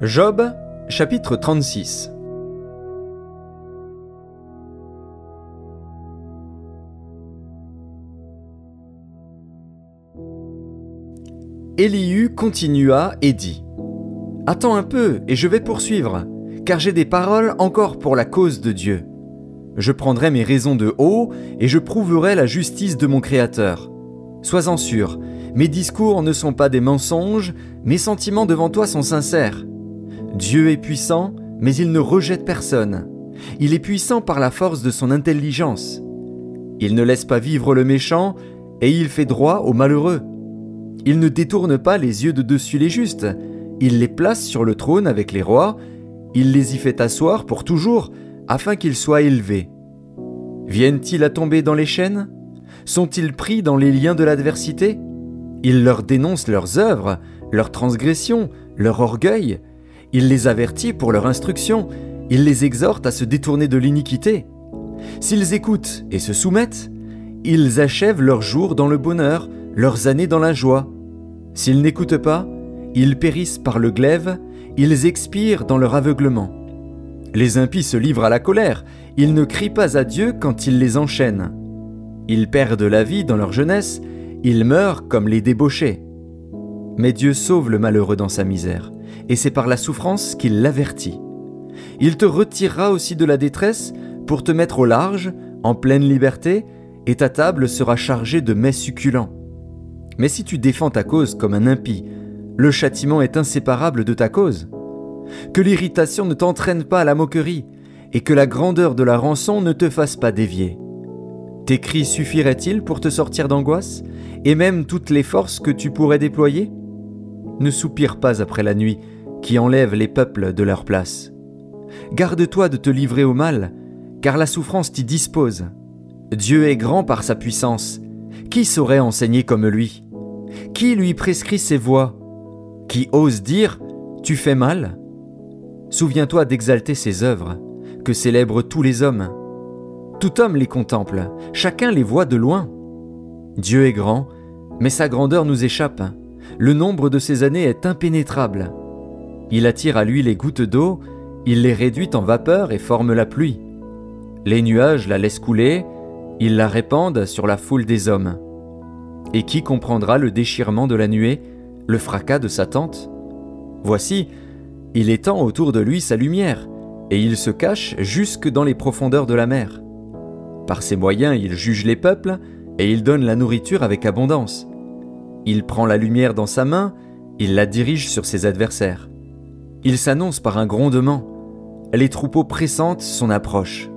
Job, chapitre 36. Élihu continua et dit : « Attends un peu, et je vais poursuivre, car j'ai des paroles encore pour la cause de Dieu. Je prendrai mes raisons de haut, et je prouverai la justice de mon Créateur. Sois-en sûr, mes discours ne sont pas des mensonges, mes sentiments devant toi sont sincères. Dieu est puissant, mais il ne rejette personne. Il est puissant par la force de son intelligence. Il ne laisse pas vivre le méchant, et il fait droit aux malheureux. Il ne détourne pas les yeux de dessus les justes. Il les place sur le trône avec les rois. Il les y fait asseoir pour toujours, afin qu'ils soient élevés. Viennent-ils à tomber dans les chaînes ? Sont-ils pris dans les liens de l'adversité ? Il leur dénonce leurs œuvres, leurs transgressions, leur orgueil. Il les avertit pour leur instruction. Il les exhorte à se détourner de l'iniquité. S'ils écoutent et se soumettent, ils achèvent leurs jours dans le bonheur, leurs années dans la joie. S'ils n'écoutent pas, ils périssent par le glaive, ils expirent dans leur aveuglement. Les impies se livrent à la colère, ils ne crient pas à Dieu quand il les enchaîne. Ils perdent la vie dans leur jeunesse, ils meurent comme les débauchés. Mais Dieu sauve le malheureux dans sa misère, et c'est par la souffrance qu'il l'avertit. Il te retirera aussi de la détresse pour te mettre au large, en pleine liberté, et ta table sera chargée de mets succulents. Mais si tu défends ta cause comme un impie, le châtiment est inséparable de ta cause. Que l'irritation ne t'entraîne pas à la moquerie, et que la grandeur de la rançon ne te fasse pas dévier. Tes cris suffiraient-ils pour te sortir d'angoisse, et même toutes les forces que tu pourrais déployer ? Ne soupire pas après la nuit, qui enlève les peuples de leur place. Garde-toi de te livrer au mal, car la souffrance t'y dispose. Dieu est grand par sa puissance. Qui saurait enseigner comme lui ? Qui lui prescrit ses voies ? Qui ose dire « Tu fais mal » ? Souviens-toi d'exalter ses œuvres, que célèbrent tous les hommes. Tout homme les contemple, chacun les voit de loin. Dieu est grand, mais sa grandeur nous échappe. Le nombre de ses années est impénétrable. Il attire à lui les gouttes d'eau, il les réduit en vapeur et forme la pluie. Les nuages la laissent couler, ils la répandent sur la foule des hommes. Et qui comprendra le déchirement de la nuée, le fracas de sa tente ? Voici, il étend autour de lui sa lumière, et il se cache jusque dans les profondeurs de la mer. Par ses moyens, il juge les peuples, et il donne la nourriture avec abondance. Il prend la lumière dans sa main, il la dirige sur ses adversaires. Il s'annonce par un grondement. Les troupeaux pressentent son approche.